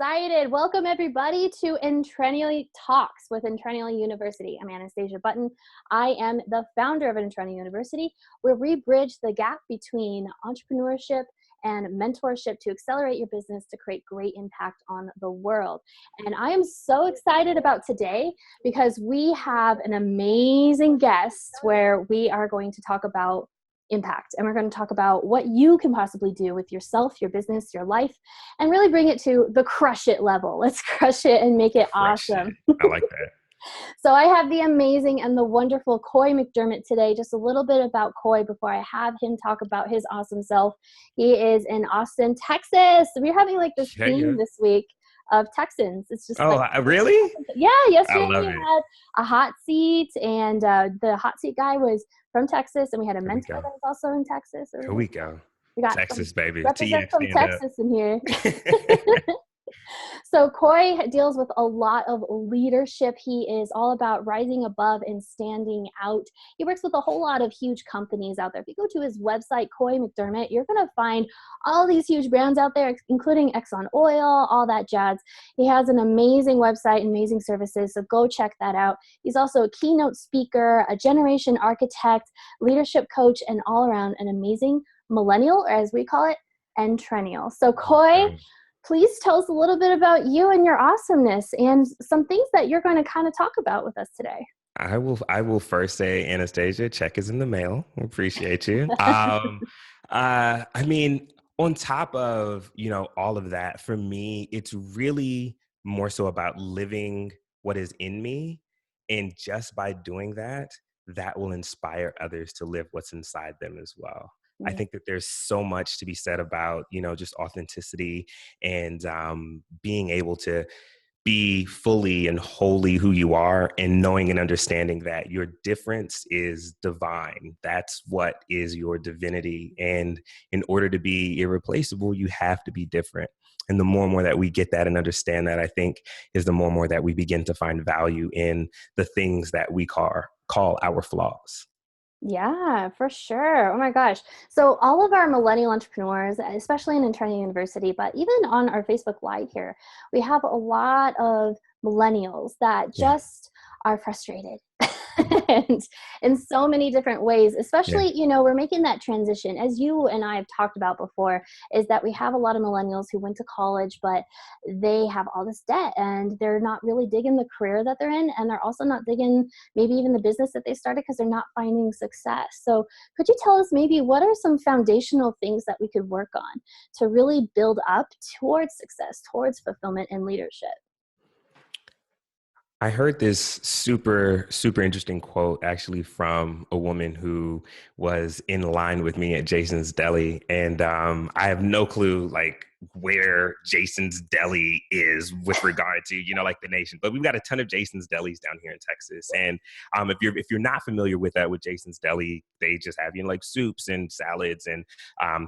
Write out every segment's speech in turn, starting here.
excited. Welcome everybody to EntrennialU Talks with EntrennialU University. I'm Anastasia Button. I am the founder of EntrennialU University, where we bridge the gap between entrepreneurship and mentorship to accelerate your business to create great impact on the world. And I am so excited about today because we have an amazing guest where we are going to talk about impact. And we're going to talk about what you can possibly do with yourself, your business, your life, and really bring it to the crush it level. Let's crush it and make it awesome. I like that. So I have the amazing and the wonderful Koy McDermott today. Just a little bit about Koy before I have him talk about his awesome self. He is in Austin, Texas. We're having like this theme this week of Texans. It's just really? Yeah, yesterday I love we it. had a hot seat, and the hot seat guy was from Texas, and we had a mentor that was also in Texas. Here we go. We got Texas, baby. represent some Texas in here. So Koy deals with a lot of leadership. He is all about rising above and standing out. He works with a whole lot of huge companies out there. If you go to his website, Koy McDermott, you're going to find all these huge brands out there, including Exxon Oil, all that jazz. He has an amazing website, amazing services, so go check that out. He's also a keynote speaker, a generation architect, leadership coach, and all around an amazing millennial, or as we call it, Entrennial. So Koy, please tell us a little bit about you and your awesomeness and some things that you're going to kind of talk about with us today. I will first say, Anastasia, check is in the mail. Appreciate you. I mean, on top of, all of that, for me, it's really more so about living what is in me. And just by doing that, that will inspire others to live what's inside them as well. I think that there's so much to be said about, just authenticity and being able to be fully and wholly who you are, and knowing and understanding that your difference is divine. That's what is your divinity. And in order to be irreplaceable, you have to be different. And the more and more that we get that and understand that, I think, is the more and more that we begin to find value in the things that we call our flaws. Yeah, for sure. Oh my gosh. So all of our millennial entrepreneurs, especially in EntrennialU University, but even on our Facebook Live here, we have a lot of millennials that just are frustrated and in so many different ways, especially, we're making that transition, as you and I have talked about before, is that we have a lot of millennials who went to college, but they have all this debt and they're not really digging the career that they're in. And they're also not digging maybe even the business that they started because they're not finding success. So could you tell us maybe what are some foundational things that we could work on to really build up towards success, towards fulfillment and leadership? I heard this super, super interesting quote actually from a woman who was in line with me at Jason's Deli. And I have no clue where Jason's Deli is with regard to, the nation. But we've got a ton of Jason's Delis down here in Texas. And if you're not familiar with that, with Jason's Deli, they just have, soups and salads and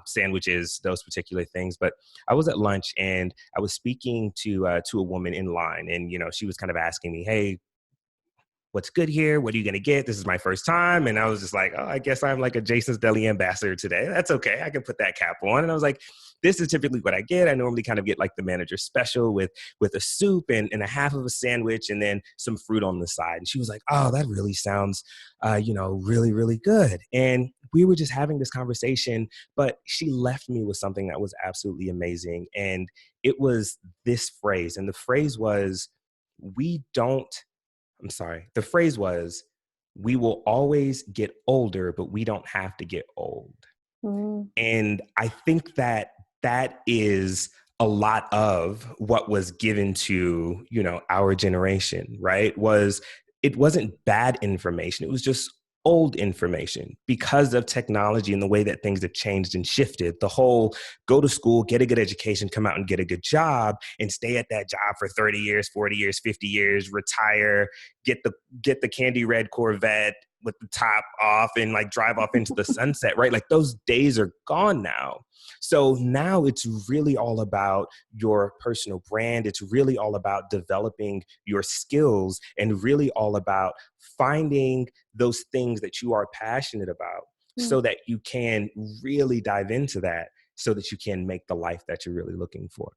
sandwiches, those particular things. But I was at lunch and I was speaking to a woman in line, and, she was kind of asking me, hey, what's good here? What are you going to get? This is my first time. And I was just like, oh, I guess I'm like a Jason's Deli ambassador today. That's okay. I can put that cap on. And I was like, this is typically what I get. I normally kind of get like the manager special with a soup and a half of a sandwich and then some fruit on the side. And she was like, oh, that really sounds, really, really good. And we were just having this conversation, but she left me with something that was absolutely amazing. And it was this phrase. And the phrase was, the phrase was, we will always get older, but we don't have to get old. Mm. And I think that is a lot of what was given to, our generation, right? It wasn't bad information. It was just old information because of technology and the way that things have changed and shifted. The whole go to school, get a good education, come out and get a good job and stay at that job for 30 years, 40 years, 50 years, retire, get the candy red Corvette with the top off and drive off into the sunset, right? Those days are gone now. So now it's really all about your personal brand. It's really all about developing your skills and really all about finding those things that you are passionate about so that you can really dive into that so that you can make the life that you're really looking for.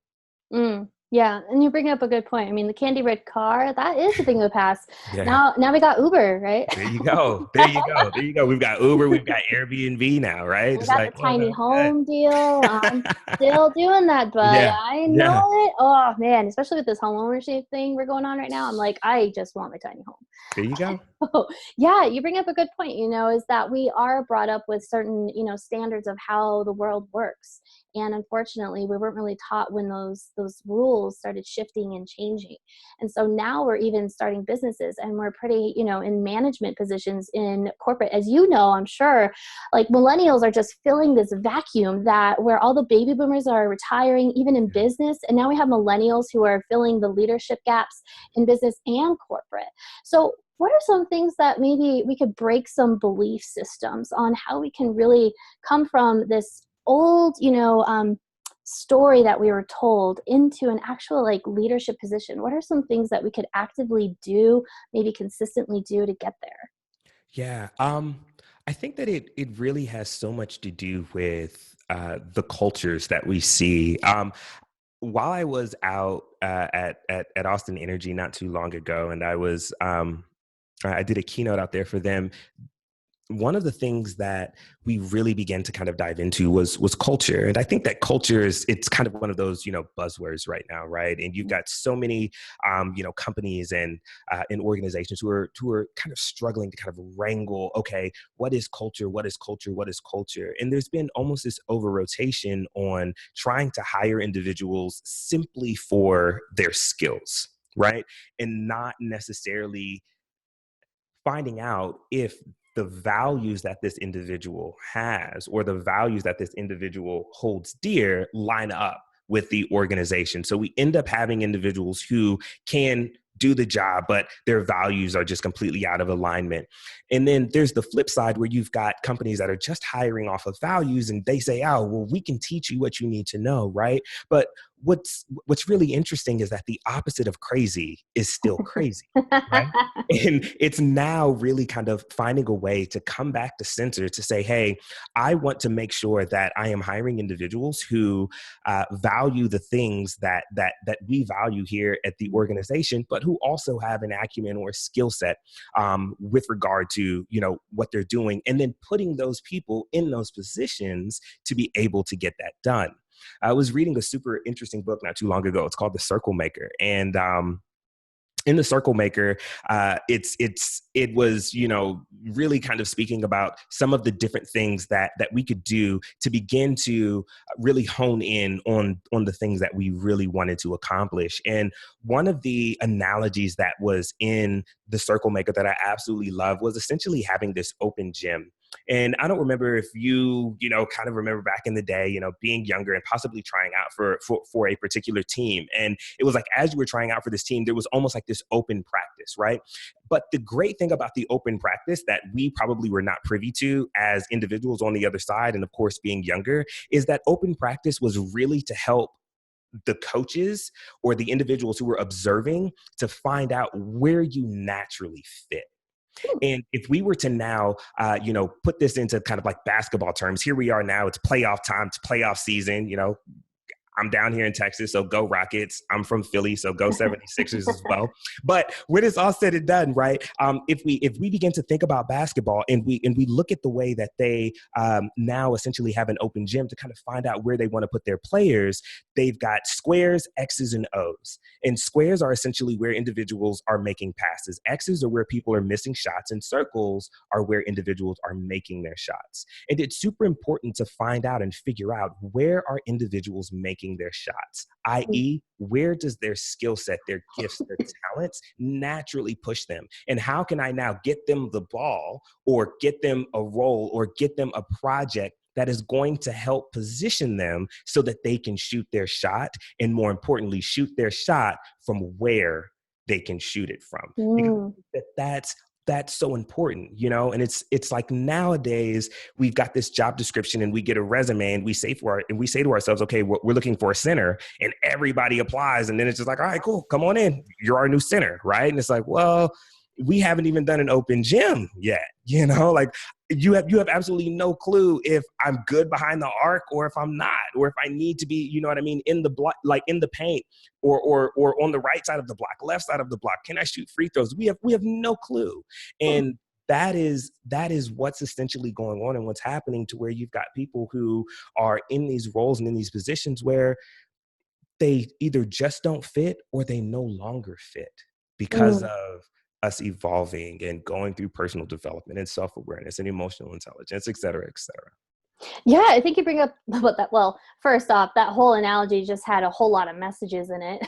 Yeah, and you bring up a good point. I mean, the candy red car, that is a thing of the past. Yeah. Now we got Uber, right? There you go. There you go. There you go. We've got Uber, we've got Airbnb now, right? We It's got the like, tiny okay. home deal. I'm still doing that, bud. Yeah. I know Yeah. it. Oh man, especially with this home ownership thing we're going on right now. I'm like, I just want my tiny home. There you go. Oh, yeah, you bring up a good point, is that we are brought up with certain, standards of how the world works. And unfortunately, we weren't really taught when those rules started shifting and changing. And so now we're even starting businesses and we're pretty, in management positions in corporate. As you know, I'm sure, like millennials are just filling this vacuum that where all the baby boomers are retiring, even in business. And now we have millennials who are filling the leadership gaps in business and corporate. So what are some things that maybe we could break some belief systems on how we can really come from this old, story that we were told into an actual like leadership position? What are some things that we could actively do, maybe consistently do to get there? Yeah. I think that it really has so much to do with the cultures that we see. While I was out at Austin Energy not too long ago, and I did a keynote out there for them. One of the things that we really began to kind of dive into was culture, and I think that culture it's kind of one of those buzzwords right now, right? And you've got so many companies and organizations who are kind of struggling to kind of wrangle, okay, what is culture, what is culture, what is culture? And there's been almost this over rotation on trying to hire individuals simply for their skills, right, and not necessarily finding out if the values that this individual has or the values that this individual holds dear line up with the organization. So we end up having individuals who can do the job, but their values are just completely out of alignment. And then there's the flip side where you've got companies that are just hiring off of values and they say, oh, well, we can teach you what you need to know, right? But what's really interesting is that the opposite of crazy is still crazy, right? And it's now really kind of finding a way to come back to center to say, hey, I want to make sure that I am hiring individuals who value the things that we value here at the organization, but who also have an acumen or skill set with regard to what they're doing, and then putting those people in those positions to be able to get that done. I was reading a super interesting book not too long ago. It's called The Circle Maker, and in The Circle Maker, it was really kind of speaking about some of the different things that we could do to begin to really hone in on the things that we really wanted to accomplish. And one of the analogies that was in The Circle Maker that I absolutely love was essentially having this open gym. And I don't remember if you kind of remember back in the day, being younger and possibly trying out for a particular team. And it was like, as you were trying out for this team, there was almost like this open practice, right? But the great thing about the open practice that we probably were not privy to as individuals on the other side, and of course being younger, is that open practice was really to help the coaches or the individuals who were observing to find out where you naturally fit. And if we were to now, put this into kind of like basketball terms, here we are now, it's playoff time, it's playoff season, I'm down here in Texas, so go Rockets. I'm from Philly, so go 76ers as well. But when it's all said and done, right? If we begin to think about basketball and we look at the way that they now essentially have an open gym to kind of find out where they want to put their players, they've got squares, X's, and O's. And squares are essentially where individuals are making passes. X's are where people are missing shots, and circles are where individuals are making their shots. And it's super important to find out and figure out where are individuals making their shots, i.e., where does their skill set, their gifts, their talents naturally push them? And how can I now get them the ball or get them a role or get them a project that is going to help position them so that they can shoot their shot, and more importantly, shoot their shot from where they can shoot it from? Because that's so important, and it's like nowadays we've got this job description and we get a resume and we say to ourselves, okay, we're looking for a center, and everybody applies, and then it's just like, all right, cool, come on in, you're our new center, right? And it's like, well, we haven't even done an open gym yet, like you have absolutely no clue if I'm good behind the arc or if I'm not, or if I need to be, you know what I mean, in the block, like in the paint, or on the right side of the block, left side of the block. Can I shoot free throws? We have no clue. And that is what's essentially going on and what's happening, to where you've got people who are in these roles and in these positions where they either just don't fit or they no longer fit because Mm. of us evolving and going through personal development and self-awareness and emotional intelligence, et cetera, et cetera. Yeah, I think you bring up about that. Well, first off, that whole analogy just had a whole lot of messages in it.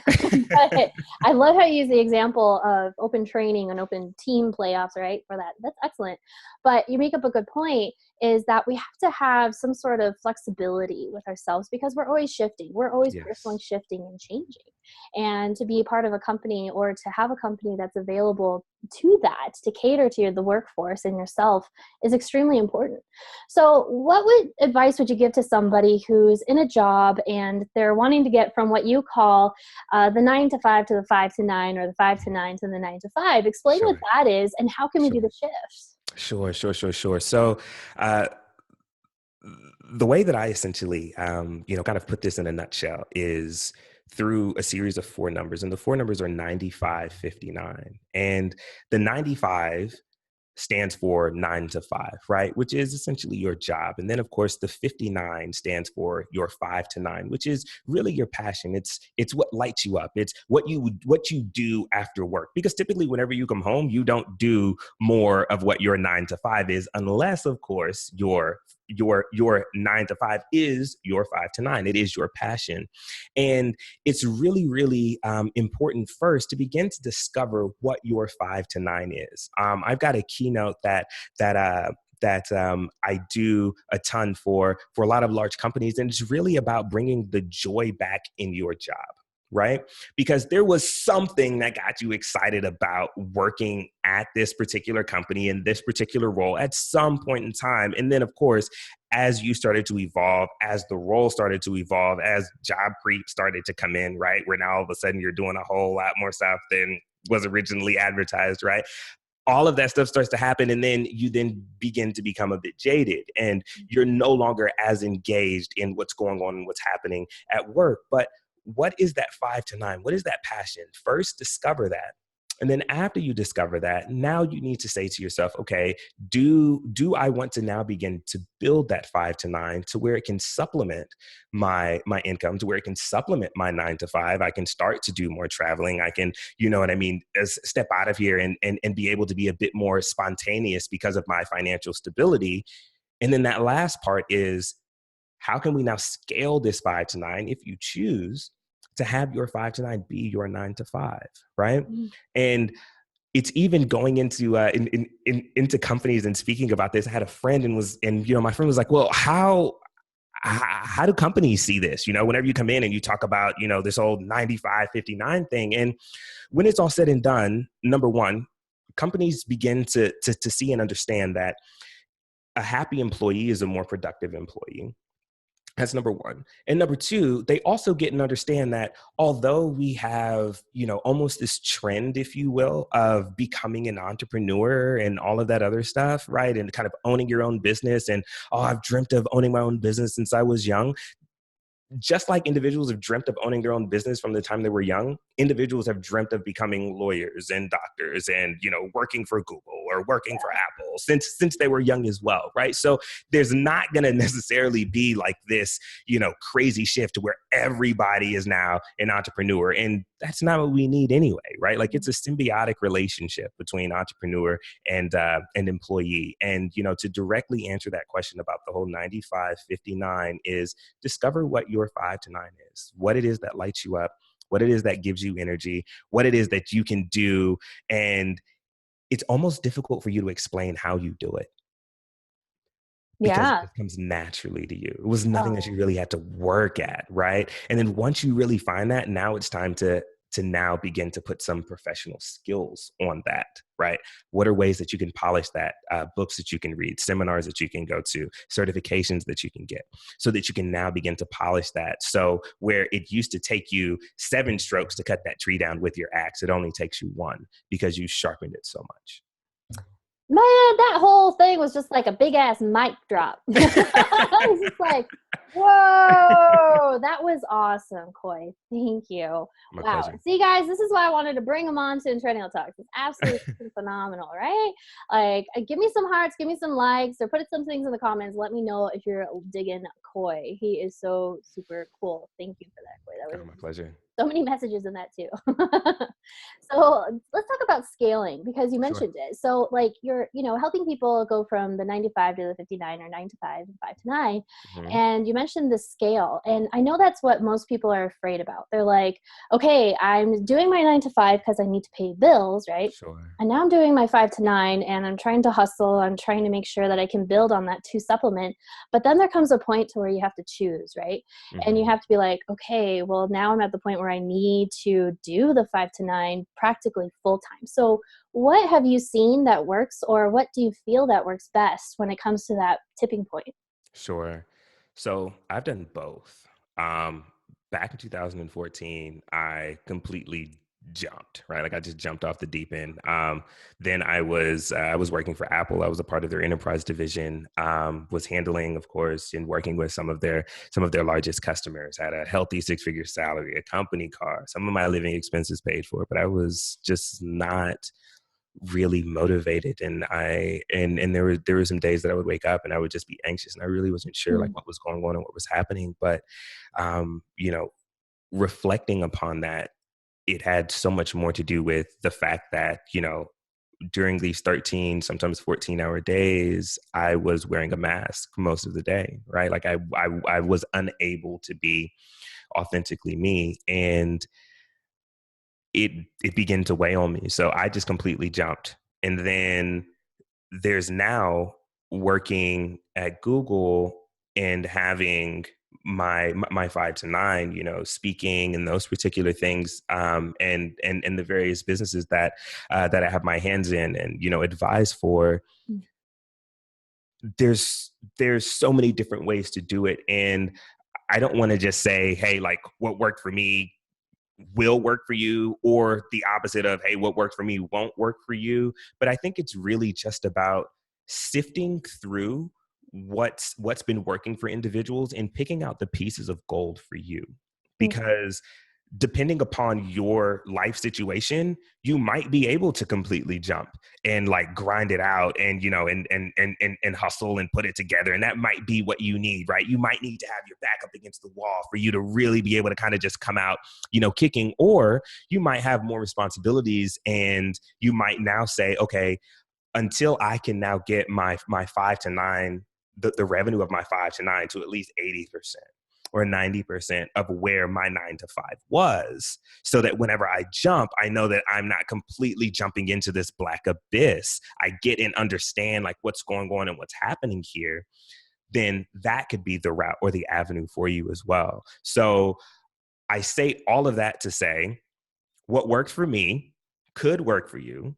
But I love how you use the example of open training and open team playoffs, right? For that. That's excellent. But you make up a good point, is that we have to have some sort of flexibility with ourselves, because we're always shifting. We're always personally Yes. shifting and changing. And to be a part of a company, or to have a company that's available to that, to cater to the workforce and yourself, is extremely important. So advice would you give to somebody who's in a job and they're wanting to get from what you call the 9 to 5 to the 5 to 9, or the 5 to 9 to the 9 to 5? Explain what Sure. that is, and how can we do Sure. the shifts? Sure. So, uh, the way that I essentially, kind of put this in a nutshell is through a series of four numbers, and the four numbers are 95, 59, and the 95 stands for 9 to 5, right? Which is essentially your job. And then of course the 59 stands for your 5 to 9, which is really your passion. It's what lights you up. It's what you do after work. Because typically whenever you come home, you don't do more of what your 9 to 5 is, unless of course your 9 to 5 is your 5 to 9. It is your passion. And it's really, really important first to begin to discover what your 5 to 9 is. I've got a keynote that I do a ton for a lot of large companies, and it's really about bringing the joy back in your job. Right? Because there was something that got you excited about working at this particular company in this particular role at some point in time. And then, of course, as you started to evolve, as the role started to evolve, as job creep started to come in, right? Where now all of a sudden you're doing a whole lot more stuff than was originally advertised, right? All of that stuff starts to happen, and then you then begin to become a bit jaded, and you're no longer as engaged in what's going on and what's happening at work. But what is that 5 to 9? What is that passion? First, discover that. And then after you discover that, now you need to say to yourself, okay, do I want to now begin to build that 5 to 9 to where it can supplement my income, to where it can supplement my 9 to 5? I can start to do more traveling. I can, you know what I mean, step out of here and be able to be a bit more spontaneous because of my financial stability. And then that last part is, how can we now scale this 5 to 9 if you choose to have your 5 to 9 be your 9 to 5, right? Mm. And it's even going into into companies and speaking about this. I had a friend and my friend was like, well, how do companies see this? Whenever you come in and you talk about, this old 95-59 thing. And when it's all said and done, number one, companies begin to see and understand that a happy employee is a more productive employee. That's number one. And number two, they also get and understand that although we have, almost this trend, if you will, of becoming an entrepreneur and all of that other stuff, right? And kind of owning your own business. And, oh, I've dreamt of owning my own business since I was young. Just like individuals have dreamt of owning their own business from the time they were young, individuals have dreamt of becoming lawyers and doctors and, working for Google or working for Apple since they were young as well, right? So there's not going to necessarily be like this, crazy shift where everybody is now an entrepreneur. And that's not what we need anyway, right? Like, it's a symbiotic relationship between entrepreneur and employee. And, to directly answer that question about the whole 95-59 is discover what your 5 to 9 is, what it is that lights you up, what it is that gives you energy, what it is that you can do. And it's almost difficult for you to explain how you do it because it Yeah. just comes naturally to you. It was nothing that Oh, you really had to work at, right? And then once you really find that, now it's time to now begin to put some professional skills on that, right? What are ways that you can polish that? Books that you can read, seminars that you can go to, certifications that you can get, so that you can now begin to polish that. So where it used to take you 7 strokes to cut that tree down with your axe, it only takes you 1 because you sharpened it so much. Man, that whole thing was just like a big ass mic drop. I was just like, whoa, that was awesome, Koy. Thank you. My Wow. pleasure. See, guys, this is why I wanted to bring them on to Entrennial Talks. It's absolutely phenomenal, right? Like, give me some hearts, give me some likes, or put some things in the comments. Let me know if you're digging Koy. He is so super cool. Thank you for that, Koy. That Oh, was my pleasure. so many messages in that too. So let's talk about scaling because you Sure. mentioned it. So like you're, helping people go from the 9 to 5 to the 59 or 9 to 5 and 5 to 9. Hmm. And you mentioned the scale. And I know that's what most people are afraid about. They're like, okay, I'm doing my 9 to 5 because I need to pay bills, right? Sure. And now I'm doing my 5 to 9 and I'm trying to hustle. I'm trying to make sure that I can build on that to supplement. But then there comes a point to where you have to choose, right? And you Hmm. have to be like, okay, well, now I'm at the point where I need to do the 5 to 9 practically full time. So, what have you seen that works, or what do you feel that works best when it comes to that tipping point? Sure. So I've done both. Um, Back in 2014, I completely jumped, right? Like I just jumped off the deep end. Then I was working for Apple. I was a part of their enterprise division. Was handling, of course, and working with some of their largest customers. Had a healthy six-figure salary, a company car, some of my living expenses paid for. But I was just not really motivated, and there were some days that I would wake up and I would just be anxious, and I really wasn't sure like Mm, what was going on and what was happening. But um you know reflecting upon that, it had so much more to do with the fact that during these 13, sometimes 14-hour days, I was wearing a mask most of the day, right? Like I was unable to be authentically me, and it began to weigh on me. So I just completely jumped. And then there's now working at Google and having my 5 to 9, speaking and those particular things, and the various businesses that I have my hands in and advise for. mm, There's so many different ways to do it, and I don't want to just say, hey, like what worked for me will work for you, or the opposite of, hey, what worked for me won't work for you. But I think it's really just about sifting through what's been working for individuals and picking out the pieces of gold for you. mm, Because depending upon your life situation, you might be able to completely jump and like grind it out and and hustle and put it together. And that might be what you need, right? You might need to have your back up against the wall for you to really be able to kind of just come out, kicking. Or you might have more responsibilities and you might now say, okay, until I can now get my 5 to 9, the revenue of my 5 to 9 to at least 80% or 90% of where my 9 to 5 was, so that whenever I jump, I know that I'm not completely jumping into this black abyss. I get and understand like what's going on and what's happening here. Then that could be the route or the avenue for you as well. So I say all of that to say what works for me could work for you.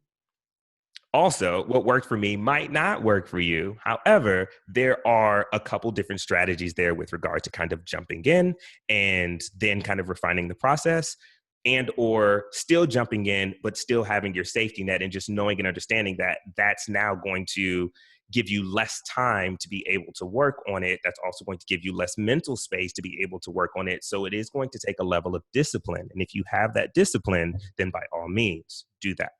Also, what worked for me might not work for you. However, there are a couple different strategies there with regard to kind of jumping in and then kind of refining the process, and or still jumping in but still having your safety net and just knowing and understanding that that's now going to give you less time to be able to work on it. That's also going to give you less mental space to be able to work on it. So it is going to take a level of discipline. And if you have that discipline, then by all means, do that.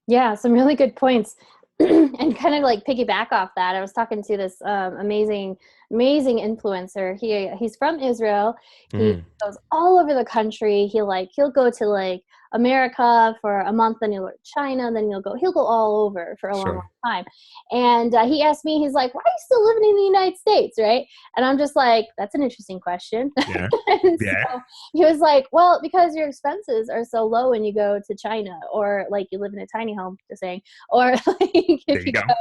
Yeah, some really good points. And kind of like piggyback off that, I was talking to this amazing influencer. He's from Israel. He Mm, goes all over the country. He'll go to like America for a month, then he'll go to China, then he'll go all over for a long sure. time. And he asked me, he's like, "Why are you still living in the United States?" Right? And I'm just like, "That's an interesting question." Yeah. And Yeah. so he was like, "Well, because your expenses are so low when you go to China, or like you live in a tiny home," just saying, or like There if you you go. go,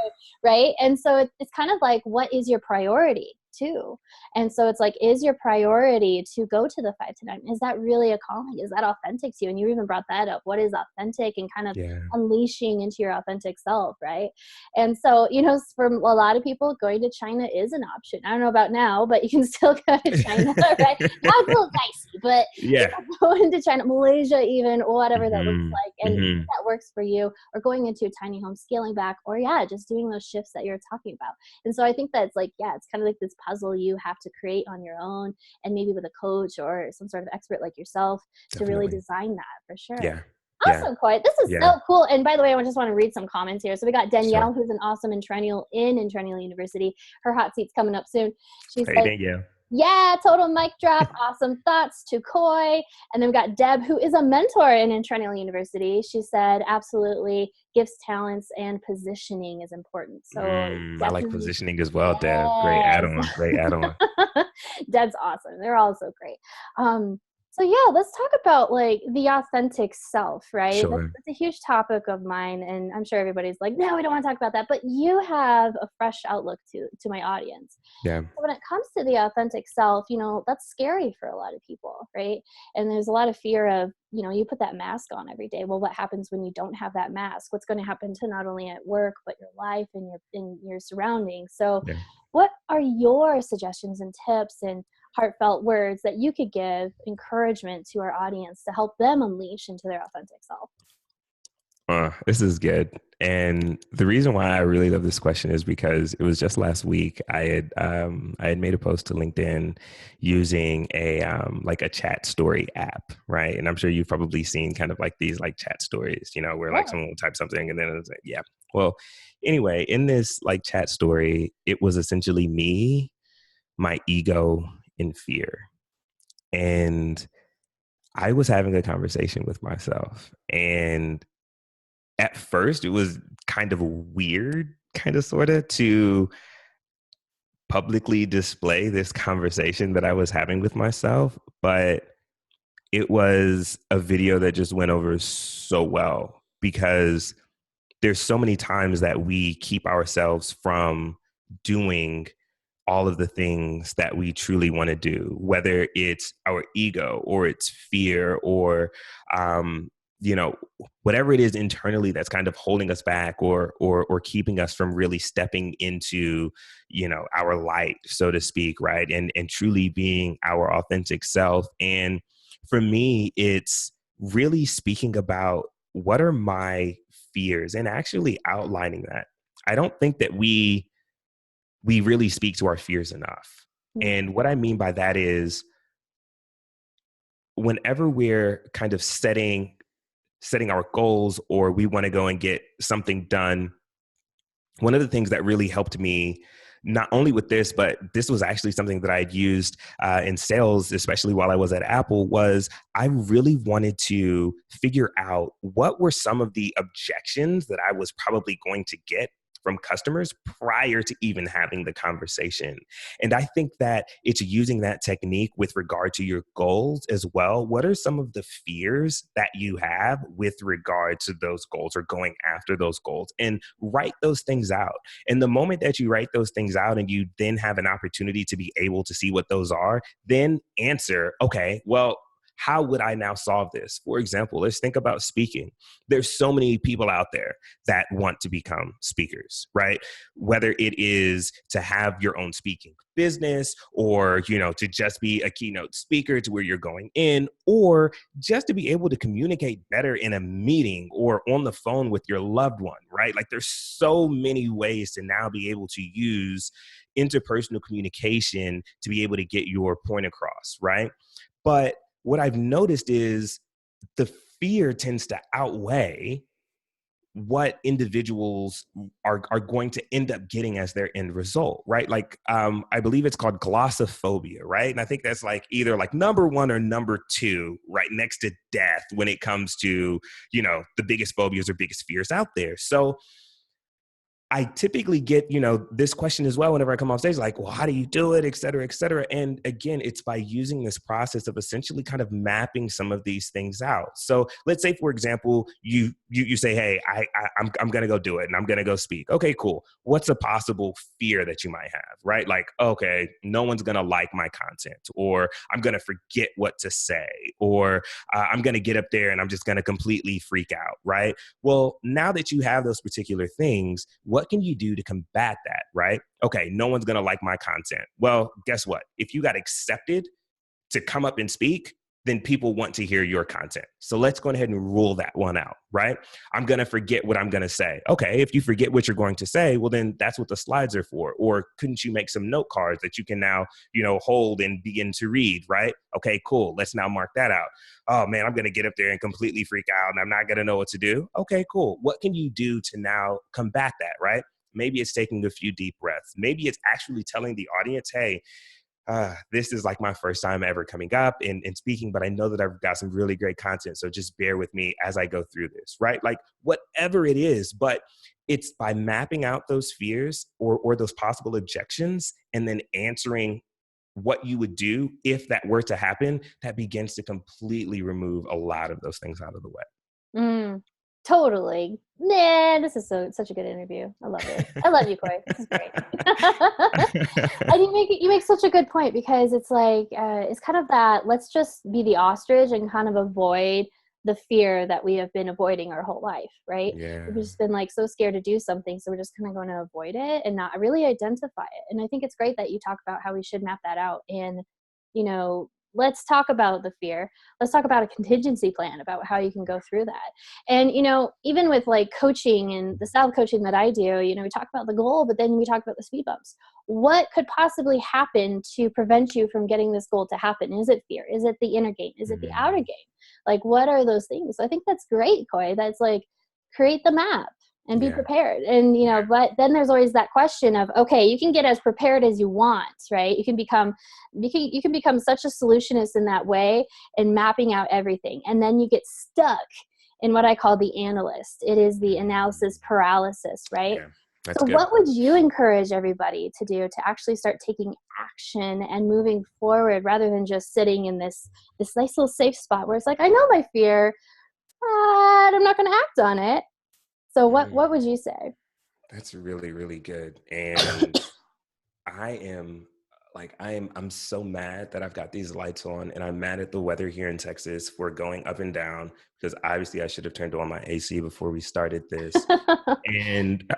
right? And so it's kind of like, what is your priority too. And so it's like, is your priority to go to the 5 to 9? Is that really a calling? Is that authentic to you? And you even brought that up. What is authentic, and kind of Yeah. unleashing into your authentic self, right? And so, you know, for a lot of people, going to China is an option. I don't know about now, but you can still go to China, right? Now it's a little dicey, but you Yeah. know, going to China, Malaysia, even, or whatever that looks Hmm. like, and Hmm. that works for you, or going into a tiny home, scaling back, or yeah, just doing those shifts that you're talking about. And so I think that's like, yeah, it's kind of like this puzzle you have to create on your own, and maybe with a coach or some sort of expert like yourself to really Definitely. design that, for sure. Yeah. Yeah. Awesome, Koy. This is Yeah. so cool. And by the way, I just want to read some comments here. So we got Sure. Danielle, who's an awesome Entrennial in Entrennial University. Her hot seat's coming up soon. She Hey, says, Danielle. yeah, total mic drop. Awesome thoughts to Koy. And then we got Deb, who is a mentor in Entrennial University. She said, absolutely, gifts, talents, and positioning is important. So I like definitely, positioning as well, Deb. Great yes. add-on. Great add-on. Deb's awesome. They're all so great. So yeah, let's talk about like the authentic self, right? Sure. That's a huge topic of mine, and I'm sure everybody's like, no, we don't want to talk about that. But you have a fresh outlook to my audience. Yeah. So when it comes to the authentic self, you know, that's scary for a lot of people, right? And there's a lot of fear of, you know, you put that mask on every day. Well, what happens when you don't have that mask? What's going to happen to not only at work, but your life and your surroundings? So Yeah. what are your suggestions and tips and heartfelt words that you could give encouragement to our audience to help them unleash into their authentic self? This is good. And the reason why I really love this question is because it was just last week I had made a post to LinkedIn using a like a chat story app, right? And I'm sure you've probably seen kind of like these like chat stories, you know, where like Yeah. someone will type something and then it's like, yeah. Well, anyway, in this like chat story, it was essentially me, my ego, and fear. And I was having a conversation with myself, and at first it was kind of weird, kind of sort of, to publicly display this conversation that I was having with myself, but it was a video that just went over so well because there's so many times that we keep ourselves from doing all of the things that we truly want to do, whether it's our ego or it's fear or, um, you know, whatever it is internally that's kind of holding us back or keeping us from really stepping into, you know, our light, so to speak, right? And truly being our authentic self. And for me, it's really speaking about what are my fears and actually outlining that. I don't think that we really speak to our fears enough. Mm. And what I mean by that is whenever we're kind of setting our goals or we want to go and get something done, one of the things that really helped me not only with this, but this was actually something that I'd used in sales, especially while I was at Apple, was I really wanted to figure out what were some of the objections that I was probably going to get from customers prior to even having the conversation. And I think that it's using that technique with regard to your goals as well. What are some of the fears that you have with regard to those goals or going after those goals? And write those things out. And the moment that you write those things out and you then have an opportunity to be able to see what those are, then answer, okay, well, how would I now solve this? For example, let's think about speaking. There's so many people out there that want to become speakers, right? Whether it is to have your own speaking business or, you know, to just be a keynote speaker to where you're going in, or just to be able to communicate better in a meeting or on the phone with your loved one, right? Like there's so many ways to now be able to use interpersonal communication to be able to get your point across, right? But what I've noticed is the fear tends to outweigh what individuals are going to end up getting as their end result, right? Like, I believe it's called glossophobia, right? And I think that's like either like number one or number two, right next to death when it comes to, you know, the biggest phobias or biggest fears out there. So I typically get, this question as well whenever I come off stage, like, well, how do you do it, et cetera, et cetera. And again, it's by using this process of essentially kind of mapping some of these things out. So let's say, for example, you say, hey, I'm going to go do it and I'm going to go speak. Okay, cool. What's a possible fear that you might have, right? Like, okay, no one's going to like my content, or I'm going to forget what to say, or I'm going to get up there and I'm just going to completely freak out, right? Well, now that you have those particular things, what can you do to combat that, right? Okay, no one's going to like my content. Well, guess what? If you got accepted to come up and speak, then people want to hear your content. So let's go ahead and rule that one out, right? I'm going to forget what I'm going to say. Okay, if you forget what you're going to say, well, then that's what the slides are for. Or couldn't you make some note cards that you can now, hold and begin to read, right? Okay, cool. Let's now mark that out. Oh man, I'm going to get up there and completely freak out and I'm not going to know what to do. Okay, cool. What can you do to now combat that, right? Maybe it's taking a few deep breaths. Maybe it's actually telling the audience, hey, this is like my first time ever coming up and speaking, but I know that I've got some really great content. So just bear with me as I go through this, right? Like whatever it is, but it's by mapping out those fears or those possible objections and then answering what you would do if that were to happen, that begins to completely remove a lot of those things out of the way. Mm, totally. Man, this is such a good interview. I love it. I love you, Koy. This is great. And you make such a good point, because it's like it's kind of that, let's just be the ostrich and kind of avoid the fear that we have been avoiding our whole life, right? Yeah. We've just been like so scared to do something, so we're just kind of going to avoid it and not really identify it. And I think it's great that you talk about how we should map that out, and let's talk about the fear. Let's talk about a contingency plan about how you can go through that. And even with like coaching and the style of coaching that I do, we talk about the goal, but then we talk about the speed bumps. What could possibly happen to prevent you from getting this goal to happen? Is it fear? Is it the inner game? Is it the outer game? Like, what are those things? So I think that's great, Koy. That's like, create the map and be Yeah. prepared. And, but then there's always that question of, okay, you can get as prepared as you want, right? You can become such a solutionist in that way and mapping out everything. And then you get stuck in what I call the analyst. It is the analysis paralysis, right? Yeah. That's So good. what would you encourage everybody to do to actually start taking action and moving forward, rather than just sitting in this nice little safe spot where it's like, I know my fear, but I'm not going to act on it. So what would you say? That's really, really good. And I'm so mad that I've got these lights on, and I'm mad at the weather here in Texas for going up and down, because obviously I should have turned on my AC before we started this. And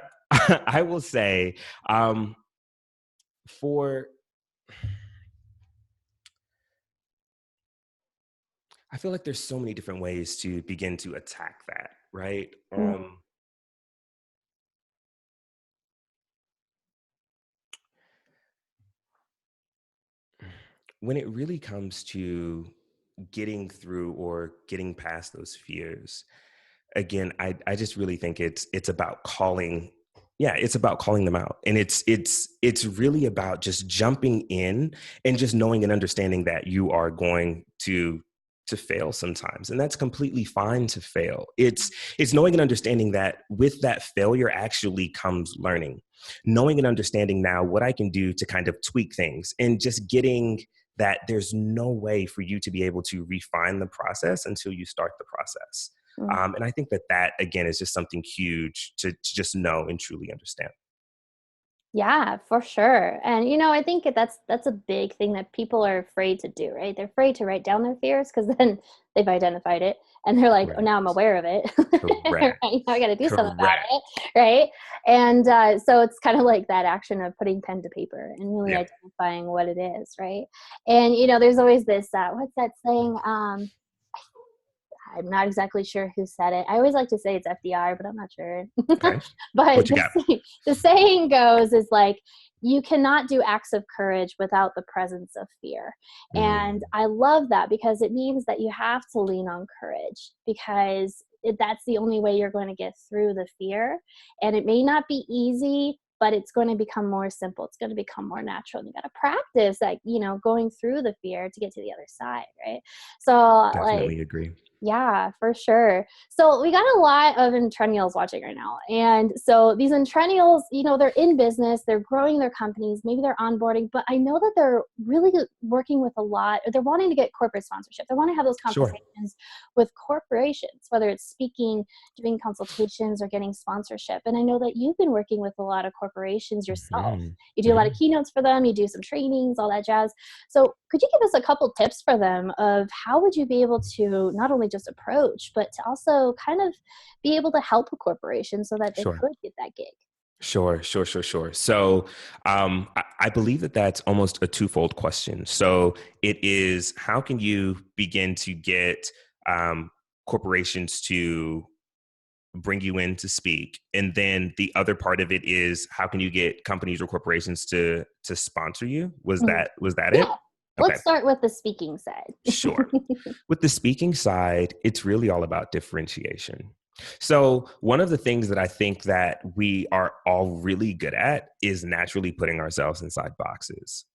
I will say, for I feel like there's so many different ways to begin to attack that, right? Mm. When it really comes to getting through or getting past those fears, again, I just really think it's about calling. Yeah, it's about calling them out. And it's really about just jumping in and just knowing and understanding that you are going to fail sometimes. And that's completely fine to fail. It's knowing and understanding that with that failure actually comes learning. Knowing and understanding now what I can do to kind of tweak things, and just getting that there's no way for you to be able to refine the process until you start the process. Mm. And I think that again is just something huge to just know and truly understand. Yeah, for sure. And I think that's a big thing that people are afraid to do, right? They're afraid to write down their fears, because then they've identified it and they're like, oh, Correct. now I'm aware of it. Correct. Right? Now I got to do something about Correct. it, right? And so it's kind of like that action of putting pen to paper and really Yeah. identifying what it is, right? And there's always this what's that saying? I'm not exactly sure who said it. I always like to say it's FDR, but I'm not sure. Okay. But What you got? the saying goes is like, you cannot do acts of courage without the presence of fear. And Mm, I love that, because it means that you have to lean on courage, because that's the only way you're going to get through the fear. And it may not be easy, but it's going to become more simple. It's going to become more natural. You got to practice, like, going through the fear to get to the other side, right? So, like, definitely agree. Yeah, for sure. So we got a lot of Entrennials watching right now. And so these Entrennials, they're in business, they're growing their companies, maybe they're onboarding, but I know that they're really working with a lot, or they're wanting to get corporate sponsorship. They want to have those Sure. conversations with corporations, whether it's speaking, doing consultations, or getting sponsorship. And I know that you've been working with a lot of corporations yourself. Mhm. You do a lot of Mhm. keynotes for them, you do some trainings, all that jazz. So could you give us a couple tips for them of how would you be able to not only just approach, but to also kind of be able to help a corporation so that they Sure. could get that gig? Sure. So I believe that that's almost a twofold question. So it is, how can you begin to get corporations to bring you in to speak? And then the other part of it is, how can you get companies or corporations to sponsor you? Mhm. Was that it? Yeah. Okay, Let's start with the speaking side. sure. With the speaking side, it's really all about differentiation. So one of the things that I think that we are all really good at is naturally putting ourselves inside boxes,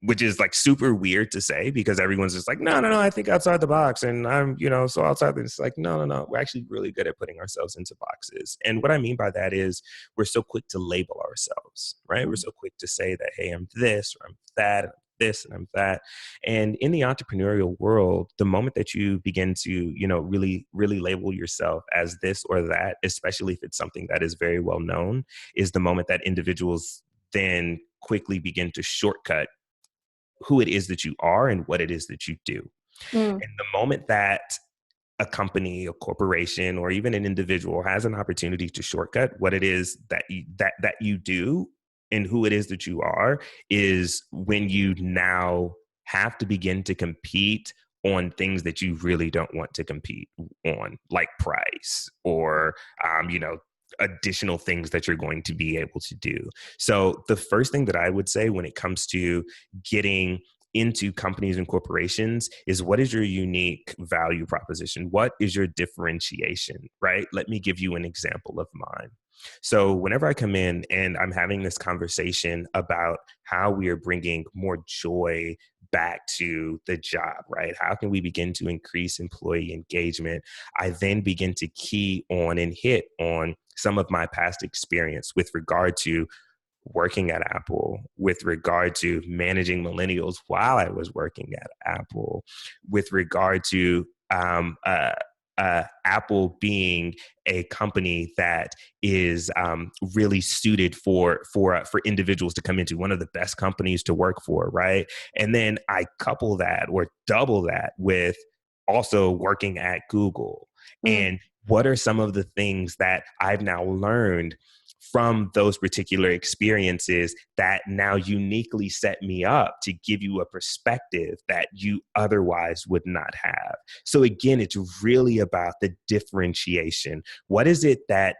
which is like super weird to say because everyone's just like, no, I think outside the box. And I'm, so outside, it's like, no. We're actually really good at putting ourselves into boxes. And what I mean by that is we're so quick to label ourselves, right? We're Mm, so quick to say that, hey, I'm this, or I'm that, this, and I'm that. And in the entrepreneurial world, the moment that you begin to, really label yourself as this or that, especially if it's something that is very well known, is the moment that individuals then quickly begin to shortcut who it is that you are and what it is that you do. mm, And the moment that a company, a corporation, or even an individual has an opportunity to shortcut what it is that you do and who it is that you are, is when you now have to begin to compete on things that you really don't want to compete on, like price or additional things that you're going to be able to do. So the first thing that I would say when it comes to getting into companies and corporations is, what is your unique value proposition? What is your differentiation, right? Let me give you an example of mine. So whenever I come in and I'm having this conversation about how we are bringing more joy back to the job, right? How can we begin to increase employee engagement? I then begin to key on and hit on some of my past experience with regard to working at Apple, with regard to managing millennials while I was working at Apple, with regard to Apple being a company that is really suited for individuals to come into, one of the best companies to work for, right? And then I couple that or double that with also working at Google. mm. And what are some of the things that I've now learned from those particular experiences that now uniquely set me up to give you a perspective that you otherwise would not have? So again, it's really about the differentiation. What is it that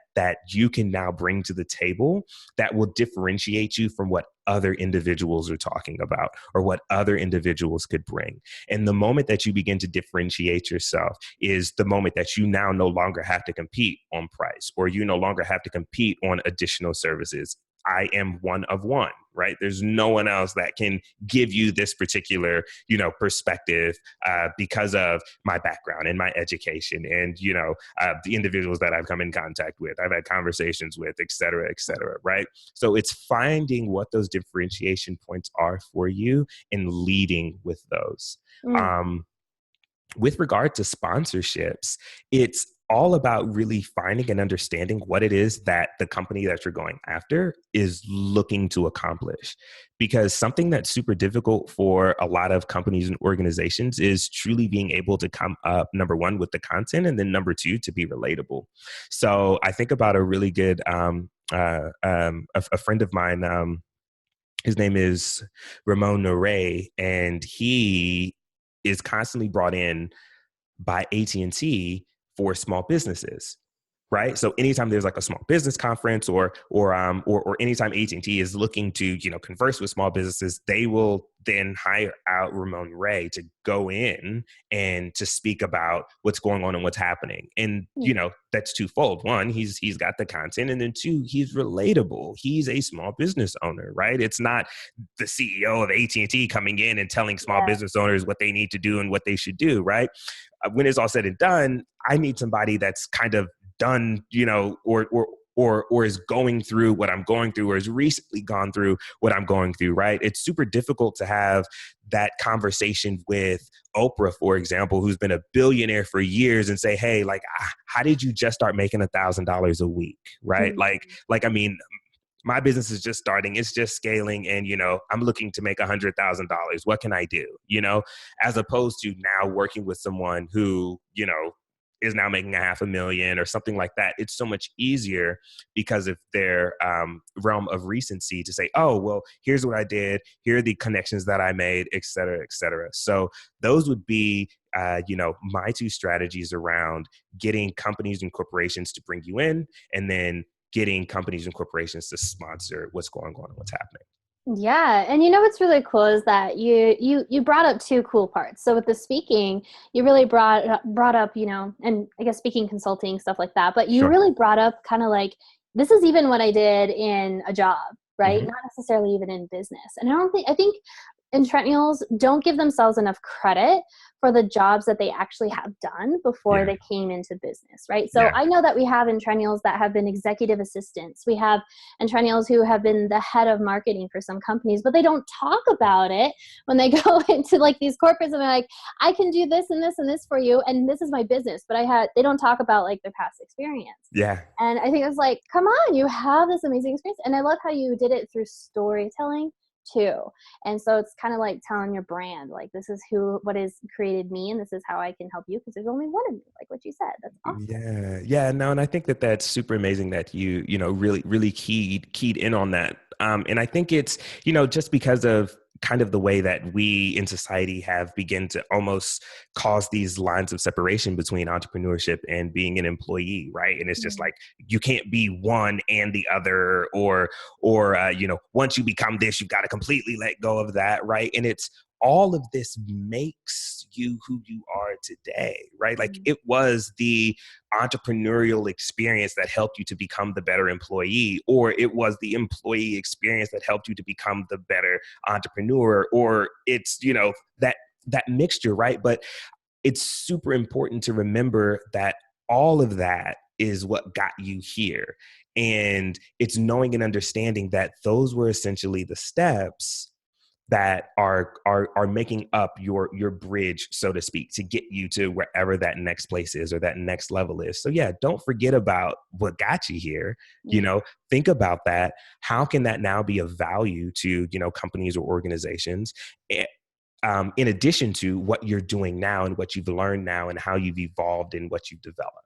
you can now bring to the table that will differentiate you from what other individuals are talking about or what other individuals could bring? And the moment that you begin to differentiate yourself is the moment that you now no longer have to compete on price, or you no longer have to compete on additional services. I am one of one, right? There's no one else that can give you this particular, perspective because of my background and my education and, the individuals that I've come in contact with, I've had conversations with, et cetera, right? So it's finding what those differentiation points are for you and leading with those. Mm. Um, with regard to sponsorships, it's all about really finding and understanding what it is that the company that you're going after is looking to accomplish. Because something that's super difficult for a lot of companies and organizations is truly being able to come up, number one, with the content, and then number two, to be relatable. So I think about a really good, a friend of mine, his name is Ramon Noray, and he is constantly brought in by AT&T for small businesses, right? So anytime there's like a small business conference or anytime AT&T is looking to, converse with small businesses, they will then hire out Ramon Ray to go in and to speak about what's going on and what's happening. And, that's twofold. One, he's got the content, and then two, he's relatable. He's a small business owner, right? It's not the CEO of AT&T coming in and telling small Yeah. business owners what they need to do and what they should do, right? when it's all said and done, I need somebody that's kind of done, or is going through what I'm going through, or has recently gone through what I'm going through, right? It's super difficult to have that conversation with Oprah, for example, who's been a billionaire for years, and say, hey, like, how did you just start making $1,000 a week, right? I mean, my business is just starting, it's just scaling, and I'm looking to make $100,000. What can I do? As opposed to now working with someone who is now making $500,000 or something like that. It's so much easier because of their realm of recency to say, oh, well, here's what I did, here are the connections that I made, et cetera, et cetera. So those would be my two strategies around getting companies and corporations to bring you in, and then getting companies and corporations to sponsor what's going on and what's happening. Yeah. And what's really cool is that you brought up two cool parts. So with the speaking, you really brought up, and I guess speaking, consulting, stuff like that, but you Sure. really brought up kind of like, this is even what I did in a job, right? Mm-hmm. Not necessarily even in business. And I think Entrennials don't give themselves enough credit for the jobs that they actually have done before Yeah. they came into business, right? So Yeah. I know that we have Entrennials that have been executive assistants. We have Entrennials who have been the head of marketing for some companies, but they don't talk about it when they go into like these corporates and they're like, I can do this and this and this for you, and this is my business. But they don't talk about like their past experience. Yeah. And I think it's like, come on, you have this amazing experience. And I love how you did it through storytelling too. And so it's kind of like telling your brand, like, this is what has created me, and this is how I can help you, because there's only one of me, like what you said. That's awesome. Yeah. No, and I think that that's super amazing that you really keyed in on that. And I think it's, just because of kind of the way that we in society have begun to almost cause these lines of separation between entrepreneurship and being an employee, right? And it's just like, you can't be one and the other, or once you become this, you've got to completely let go of that, right? And it's all of this makes you who you are today, right? Like, it was the entrepreneurial experience that helped you to become the better employee, or it was the employee experience that helped you to become the better entrepreneur, or it's, that mixture, right? But it's super important to remember that all of that is what got you here. And it's knowing and understanding that those were essentially the steps that are making up your bridge, so to speak, to get you to wherever that next place is or that next level is. So yeah, don't forget about what got you here. Think about that. How can that now be of value to companies or organizations? In addition to what you're doing now and what you've learned now and how you've evolved and what you've developed.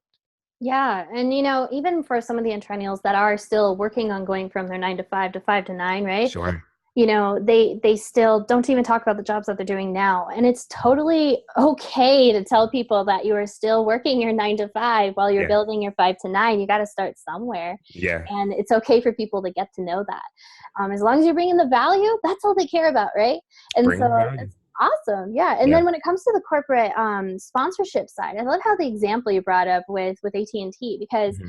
Yeah. And, even for some of the Entrennials that are still working on going from their 9 to 5 to 5 to 9, right? Sure. They still don't even talk about the jobs that they're doing now. And it's totally okay to tell people that you are still working your 9 to 5 while you're building your 5 to 9. You got to start somewhere. Yeah. And it's okay for people to get to know that. As long as you're bringing the value, that's all they care about, right? And so it's awesome. Yeah. And then when it comes to the corporate sponsorship side, I love how the example you brought up with AT&T, because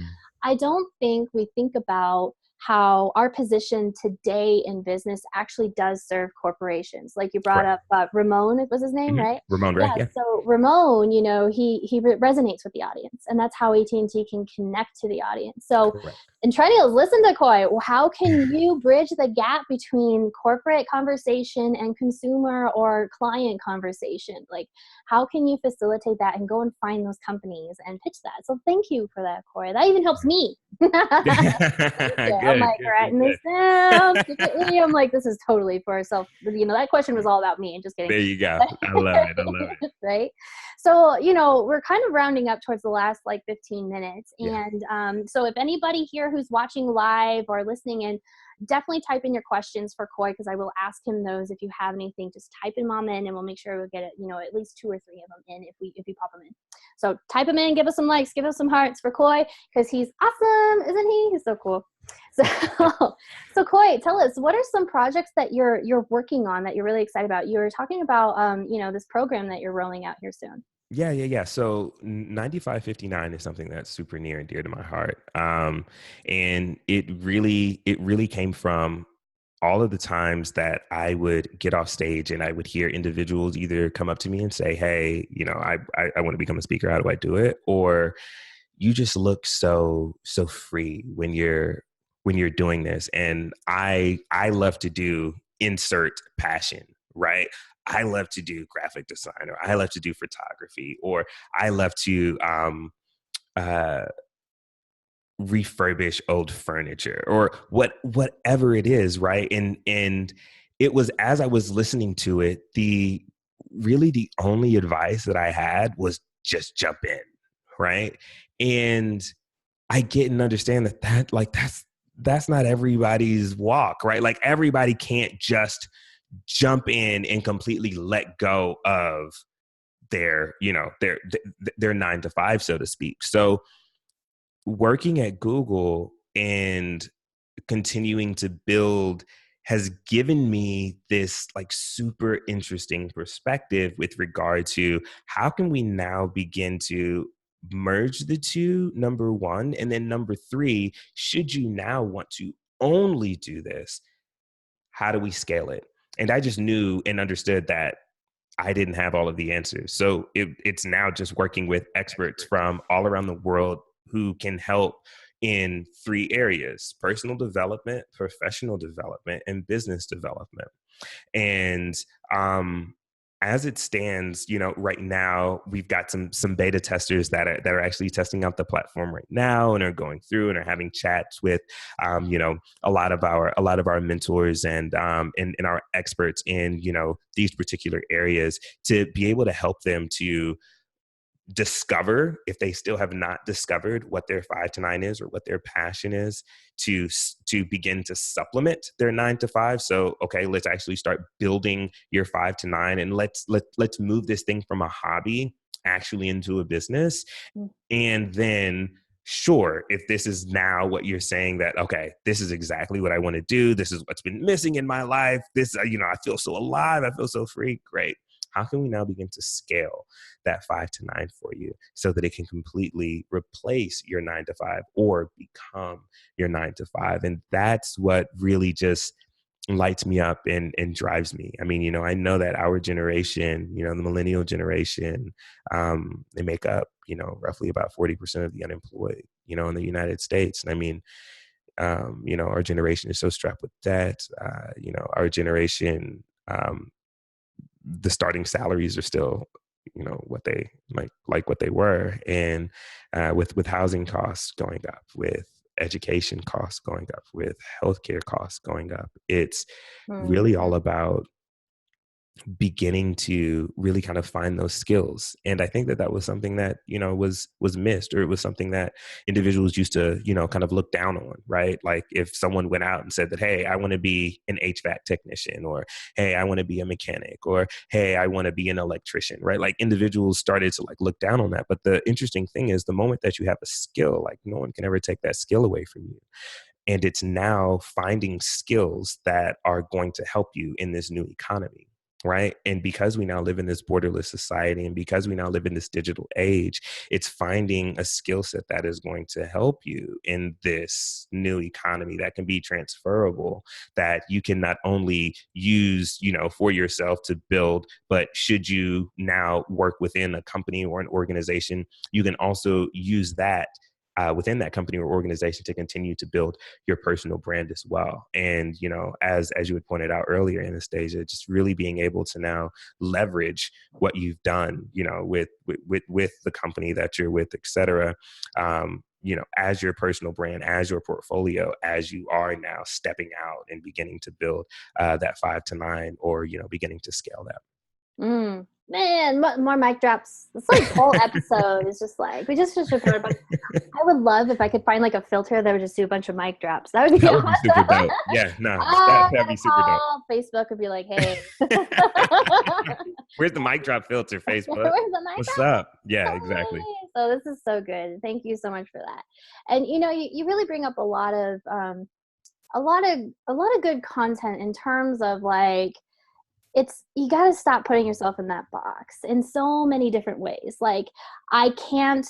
I don't think we think about how our position today in business actually does serve corporations. Like you brought up Ramon, was his name, right? Ramon, right? Yeah. So Ramon, he resonates with the audience, and that's how AT&T can connect to the audience. So Entrennials, listen to Koy. How can you bridge the gap between corporate conversation and consumer or client conversation? Like, how can you facilitate that and go and find those companies and pitch that? So thank you for that, Koy. That even helps me. I'm like writing this down. I'm like, this is totally for ourselves. That question was all about me. Just kidding. There you go. I love it. Right. So, we're kind of rounding up towards the last 15 minutes. And so if anybody here who's watching live or listening in, definitely type in your questions for Koy, because I will ask him those. If you have anything, just type them in and we'll make sure we'll get it, at least 2 or 3 of them in if we pop them in. So type them in, give us some likes, give us some hearts for Koy, because he's awesome, isn't he? He's so cool. So Koy, tell us, what are some projects that you're working on that you're really excited about? You were talking about this program that you're rolling out here soon. Yeah. So 9559 is something that's super near and dear to my heart. And it really came from all of the times that I would get off stage and I would hear individuals either come up to me and say, hey, I want to become a speaker. How do I do it? Or you just look so free when you're doing this. And I love to do insert passion, right? I love to do graphic design, or I love to do photography, or I love to uh, refurbish old furniture, or whatever it is, right? And it was, as I was listening to it, the only advice that I had was just jump in, right? And I get and understand that's not everybody's walk, right? Like everybody can't just jump in and completely let go of their, their 9 to 5, so to speak. So working at Google and continuing to build has given me this like super interesting perspective with regard to how can we now begin to merge the two, number one, and then number three, should you now want to only do this, how do we scale it? And I just knew and understood that I didn't have all of the answers. So it's now just working with experts from all around the world who can help in 3 areas: personal development, professional development, and business development. And as it stands, right now we've got some beta testers that are actually testing out the platform right now and are going through and are having chats with, a lot of our mentors and our experts in these particular areas, to be able to help them to discover, if they still have not discovered what their 5 to 9 is or what their passion is, to begin to supplement their 9 to 5. So okay, let's actually start building your 5 to 9, and let's move this thing from a hobby actually into a business. And then sure, if this is now what you're saying, that okay, this is exactly what I want to do, this is what's been missing in my life, this I feel so alive, I feel so free, great. How can we now begin to scale that 5 to 9 for you so that it can completely replace your 9 to 5 or become your 9 to 5? And that's what really just lights me up and drives me. I mean, I know that our generation, the millennial generation, they make up, roughly about 40% of the unemployed, in the United States. And I mean, our generation is so strapped with debt. Our generation, the starting salaries are still what they like what they were, and with housing costs going up, with education costs going up, with healthcare costs going up, it's really all about beginning to really kind of find those skills. And I think that was something that was missed, or it was something that individuals used to kind of look down on, right? Like if someone went out and said that, hey, I want to be an HVAC technician, or hey, I want to be a mechanic, or hey, I want to be an electrician, right? Like individuals started to like look down on that. But the interesting thing is, the moment that you have a skill, like no one can ever take that skill away from you. And it's now finding skills that are going to help you in this new economy, right? And because we now live in this borderless society, and because we now live in this digital age, it's finding a skill set that is going to help you in this new economy, that can be transferable, that you can not only use, for yourself to build, but should you now work within a company or an organization, you can also use that within that company or organization to continue to build your personal brand as well. And, as you had pointed out earlier, Anastasia, just really being able to now leverage what you've done, with the company that you're with, et cetera, as your personal brand, as your portfolio, as you are now stepping out and beginning to build that 5 to 9, or, beginning to scale that. Man, more mic drops. It's like the whole episode is just like, we just record a bunch. I would love if I could find like a filter that would just do a bunch of mic drops. That would be That would awesome. be super dope. Yeah, no, that'd be super dope. Facebook would be like, hey. Where's the mic drop filter, Facebook? Where's the mic What's drop? up? Yeah, exactly. So this is so good. Thank you so much for that. And you really bring up a lot of good content in terms of like, you got to stop putting yourself in that box in so many different ways. Like, I can't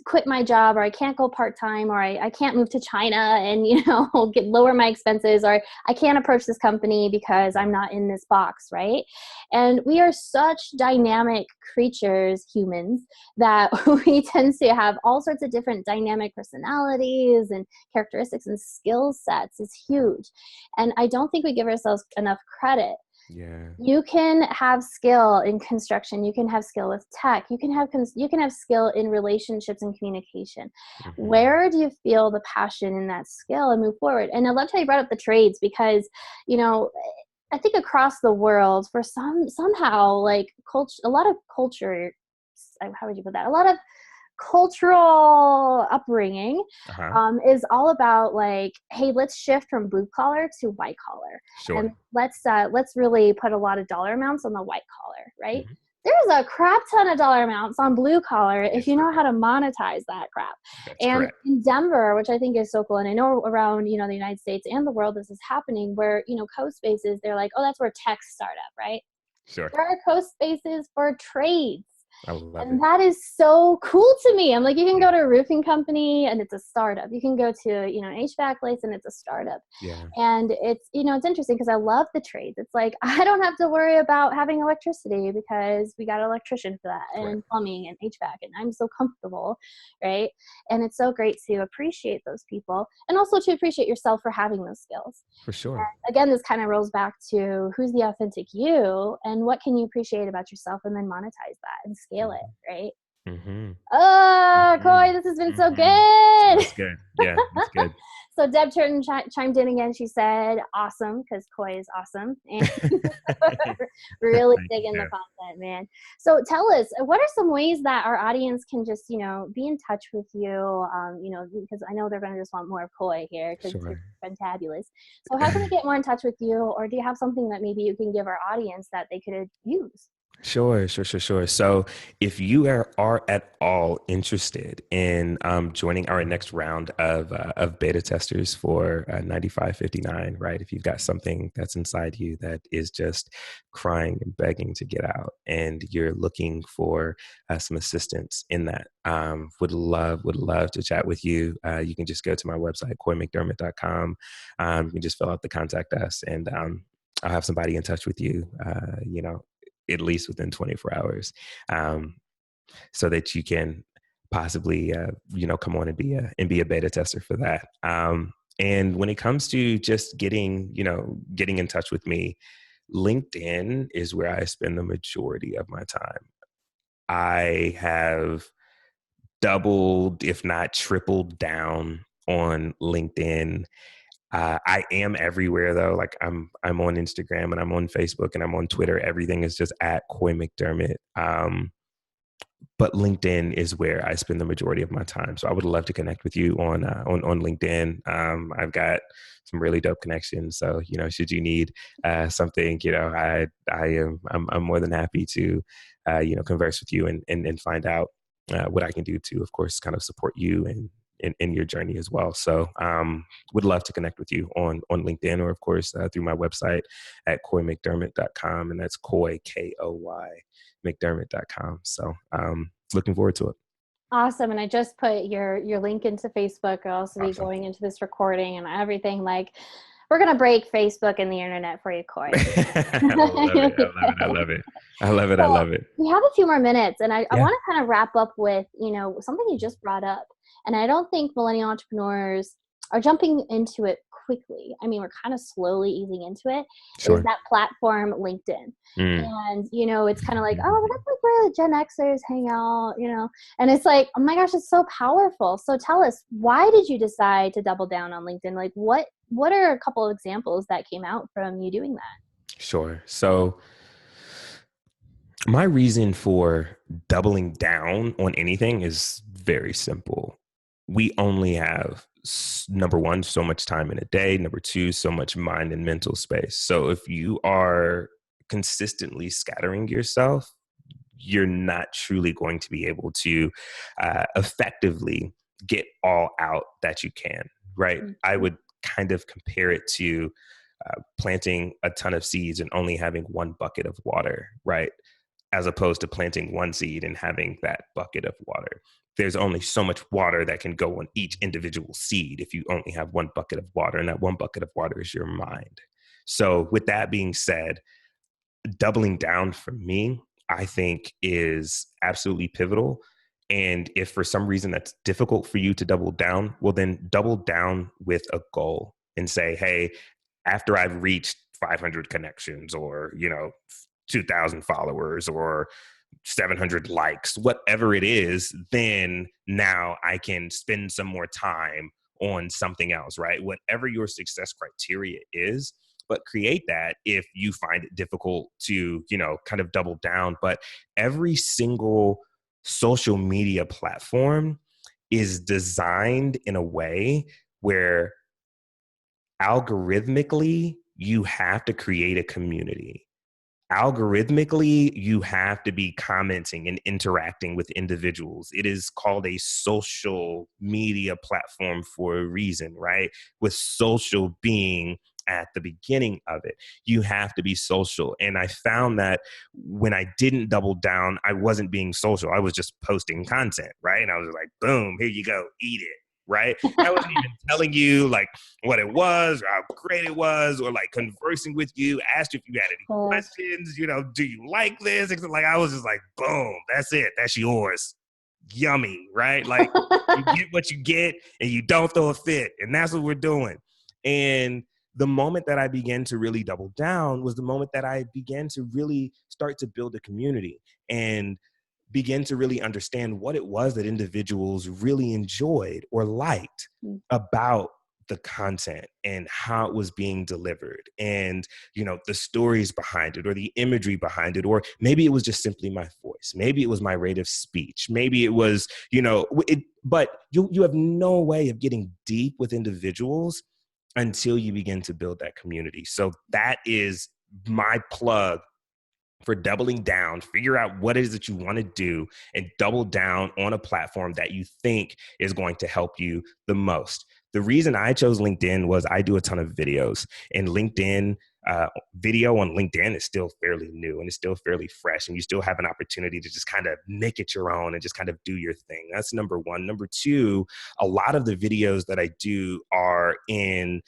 quit my job, or I can't go part-time, or I can't move to China and, lower my expenses, or I can't approach this company because I'm not in this box, right? And we are such dynamic creatures, humans, that we tend to have all sorts of different dynamic personalities and characteristics, and skill sets is huge. And I don't think we give ourselves enough credit. Yeah. You can have skill in construction. You can have skill with tech. You can have skill in relationships and communication. Mm-hmm. Where do you feel the passion in that skill and move forward? And I loved how you brought up the trades, because, I think across the world, for somehow, like culture, a lot of culture, how would you put that? A lot of cultural upbringing Uh-huh. is all about like, hey, let's shift from blue collar to white collar, Sure. and let's really put a lot of dollar amounts on the white collar, right? Mm-hmm. There's a crap ton of dollar amounts on blue collar if you know Sure. how to monetize that crap. That's And correct. in Denver, which I think is so cool, and I know around the United States and the world this is happening, where co-spaces, they're like, oh, that's where tech startup, right? Sure. There are co-spaces for trades. I love And it. that is so cool to me. I'm like, you can go to a roofing company and it's a startup. You can go to, an HVAC place and it's a startup. Yeah. And it's interesting because I love the trades. It's like, I don't have to worry about having electricity because we got an electrician for that, Right. and plumbing and HVAC, and I'm so comfortable, right? And it's so great to appreciate those people, and also to appreciate yourself for having those skills. For sure. Again, this kind of rolls back to who's the authentic you and what can you appreciate about yourself, and then monetize that and scale it, right? Mm-hmm. Oh, Mm-hmm. Koy, this has been so Mm-hmm. good. That's good. Yeah, that's good. So Deb Turton chimed in again. She said, awesome, because Koy is awesome. And really Thank you, digging the Deb. content, man. So tell us, what are some ways that our audience can just, be in touch with you? Because I know they're going to just want more of Koy here because you're Sure. fantabulous. So how can they get more in touch with you? Or do you have something that maybe you can give our audience that they could use? Sure. So if you are at all interested in joining our next round of beta testers for 9559, right? If you've got something that's inside you that is just crying and begging to get out, and you're looking for some assistance in that, would love to chat with you. You can just go to my website, koymcdermott.com. You can just fill out the contact us, and I'll have somebody in touch with you, at least within 24 hours, so that you can possibly, come on and be a beta tester for that. And when it comes to just getting in touch with me, LinkedIn is where I spend the majority of my time. I have doubled, if not tripled down on LinkedIn. I am everywhere though. Like I'm on Instagram and I'm on Facebook and I'm on Twitter. Everything is just at Koy McDermott. But LinkedIn is where I spend the majority of my time. So I would love to connect with you on LinkedIn. I've got some really dope connections. So should you need something, I'm more than happy to converse with you and find out what I can do to, of course, kind of support you and in your journey as well. So would love to connect with you on LinkedIn, or of course through my website at koymcdermott.com, and that's Koy, Koy, McDermott.com. So looking forward to it. Awesome. And I just put your link into Facebook. I'll also be Awesome. going into this recording and everything. Like, we're going to break Facebook and the internet for you, Koy. I love it. I love it. I love it. I So love it. we have a few more minutes, and I Yeah. want to kind of wrap up with, something you just brought up. And I don't think millennial entrepreneurs are jumping into it quickly. I mean, we're kind of slowly easing into it. Is Sure. that platform LinkedIn? Mm. And, it's kind of like, oh, well, that's like where the Gen Xers hang out, and it's like, oh my gosh, it's so powerful. So tell us, why did you decide to double down on LinkedIn? Like, what are a couple of examples that came out from you doing that? Sure. So my reason for doubling down on anything is very simple. We only have, number one, so much time in a day. Number two, so much mind and mental space. So if you are consistently scattering yourself, you're not truly going to be able to effectively get all out that you can, right? Mm-hmm. I would kind of compare it to planting a ton of seeds and only having one bucket of water, right? As opposed to planting one seed and having that bucket of water. there's only so much water that can go on each individual seed if you only have one bucket of water, and that one bucket of water is your mind. So with that being said, doubling down for me, I think is absolutely pivotal. And if for some reason that's difficult for you to double down, well, then double down with a goal and say, hey, after I've reached 500 connections or, 2,000 followers or 700 likes, whatever it is, then now I can spend some more time on something else, right? Whatever your success criteria is, but create that if you find it difficult to, kind of double down. But every single social media platform is designed in a way where algorithmically you have to create a community. Algorithmically, you have to be commenting and interacting with individuals. It is called a social media platform for a reason, right? With social being at the beginning of it. You have to be social. And I found that when I didn't double down, I wasn't being social. I was just posting content, right? And I was like, boom, here you go, eat it. Right? I wasn't even telling you like what it was or how great it was or like conversing with you, asked you if you had any questions, do you like this? Like I was just like, boom, that's it. That's yours. Yummy, right? Like you get what you get and you don't throw a fit. And that's what we're doing. And the moment that I began to really double down was the moment that I began to really start to build a community and begin to really understand what it was that individuals really enjoyed or liked about the content and how it was being delivered and, the stories behind it or the imagery behind it, or maybe it was just simply my voice. Maybe it was my rate of speech. Maybe it was, but you have no way of getting deep with individuals until you begin to build that community. So that is my plug for doubling down. Figure out what it is that you want to do and double down on a platform that you think is going to help you the most. The reason I chose LinkedIn was I do a ton of videos, and LinkedIn video on LinkedIn is still fairly new and it's still fairly fresh, and you still have an opportunity to just kind of make it your own and just kind of do your thing. That's number one. Number two, a lot of the videos that I do are in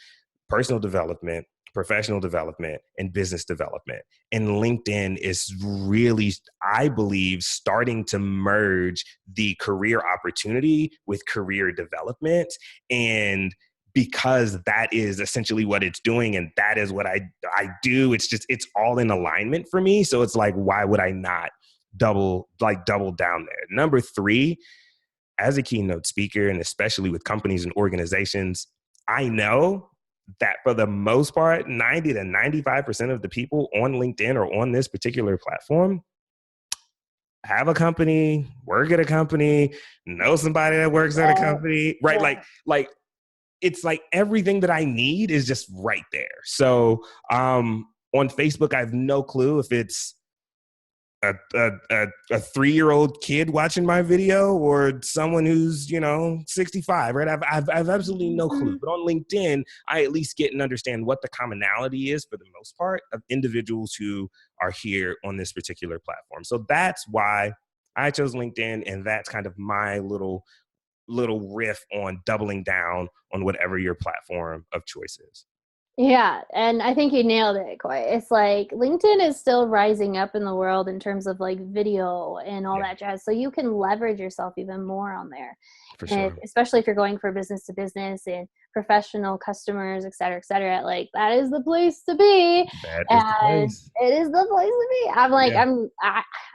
personal development, professional development, and business development. And LinkedIn is really, I believe, starting to merge the career opportunity with career development. And because that is essentially what it's doing and that is what I do, it's all in alignment for me. So it's like, why would I not double down there? Number three, as a keynote speaker, and especially with companies and organizations, I know that for the most part, 90 to 95% of the people on LinkedIn or on this particular platform have a company, work at a company, know somebody that works at a company, right? Yeah. Like it's like everything that I need is just right there. So on Facebook, I have no clue if it's a 3-year-old kid watching my video or someone who's 65, right? I've absolutely no clue. But on LinkedIn, I at least get and understand what the commonality is for the most part of individuals who are here on this particular platform. So that's why I chose LinkedIn, and that's kind of my little riff on doubling down on whatever your platform of choice is. Yeah, and I think you nailed it, Koy. It's like LinkedIn is still rising up in the world in terms of like video and all that jazz. So you can leverage yourself even more on there. For sure. Especially if you're going for business to business and professional customers, et cetera, like that is the place to be. That is the place. It is the place to be. I'm like, I don't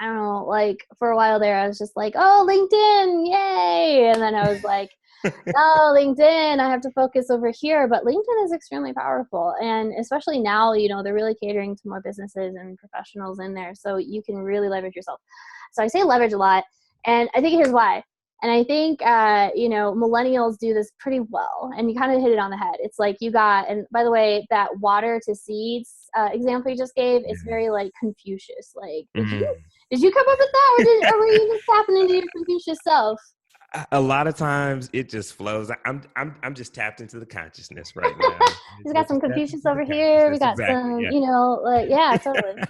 know, like for a while there, I was just like, oh, LinkedIn, yay. And then I was like, oh, LinkedIn, I have to focus over here. But LinkedIn is extremely powerful. And especially now, they're really catering to more businesses and professionals in there. So you can really leverage yourself. So I say leverage a lot. And I think here's why. And I think, millennials do this pretty well. And you kind of hit it on the head. It's like and by the way, that water to seeds example you just gave, it's very like Confucius. Like, did you come up with that? Or were you just tapping into your Confucius self? A lot of times it just flows. I'm just tapped into the consciousness right now. We've got some Confucius over here. We got some, totally.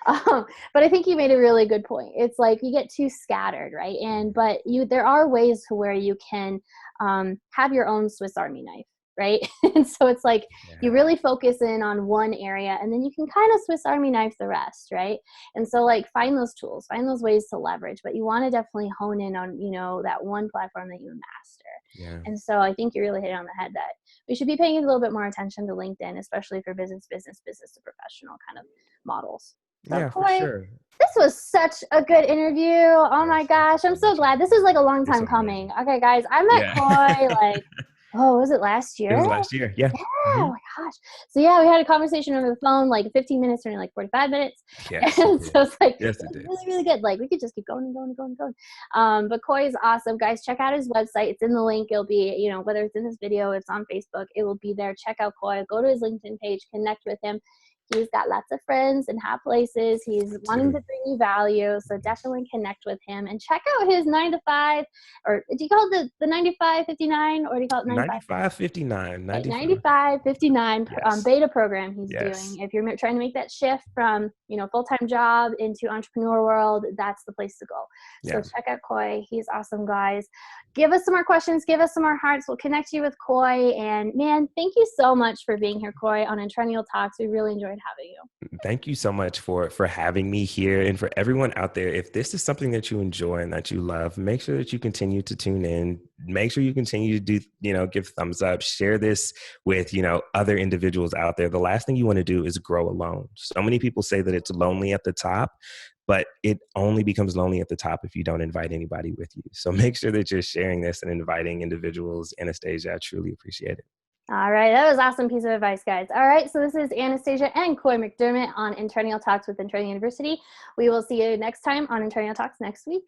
But I think you made a really good point. It's like you get too scattered, right? But there are ways to where you can have your own Swiss Army knife, right? And so it's like you Yeah. really focus in on one area, and then you can kind of Swiss Army knife the rest, right? And so like find those tools, find those ways to leverage, but you want to definitely hone in on, that one platform that you master. Yeah. And so I think you really hit it on the head that we should be paying a little bit more attention to LinkedIn, especially for business to professional kind of models. So Yeah, for Koy, sure. this was such a good interview. Oh my Yes, thank you gosh, I'm so so much. glad. This is like a long You're time so coming. amazing. Okay, guys, I met Yeah. Koy like, oh, was it last It year? was last year. Yeah. Yeah, oh Hmm. my gosh. So yeah, we had a conversation over the phone, like 15 minutes turning like 45 minutes. Yes, it And did. so it's like, Yes, it it was did. really, really good. Like we could just keep going and going and going and going. But Koy is awesome. Guys, check out his website. It's in the link. It'll be, whether it's in this video, it's on Facebook, it will be there. Check out Koy. Go to his LinkedIn page, connect with him. He's got lots of friends in high places. He's I wanting do. to bring you value. So definitely connect with him and check out his 9 to 5, or do you call it the 9559, or do you call it 95? 95.59. 95. 9559 Yes. beta program he's Yes. doing. If you're trying to make that shift from full-time job into entrepreneur world, that's the place to go. So Yeah. check out Koy. He's awesome, guys. Give us some more questions, give us some more hearts. We'll connect you with Koy. And man, thank you so much for being here, Koy, on Entrennial Talks. We really enjoyed having you. Thank you so much for having me here, and for everyone out there. If this is something that you enjoy and that you love, make sure that you continue to tune in. Make sure you continue to do, give thumbs up, share this with, other individuals out there. The last thing you want to do is grow alone. So many people say that it's lonely at the top, but it only becomes lonely at the top if you don't invite anybody with you. So make sure that you're sharing this and inviting individuals. Anastasia, I truly appreciate it. All right, that was awesome piece of advice, guys. All right, so this is Anastasia and Koy McDermott on Entrennial Talks with Entrennial University. We will see you next time on Entrennial Talks next week.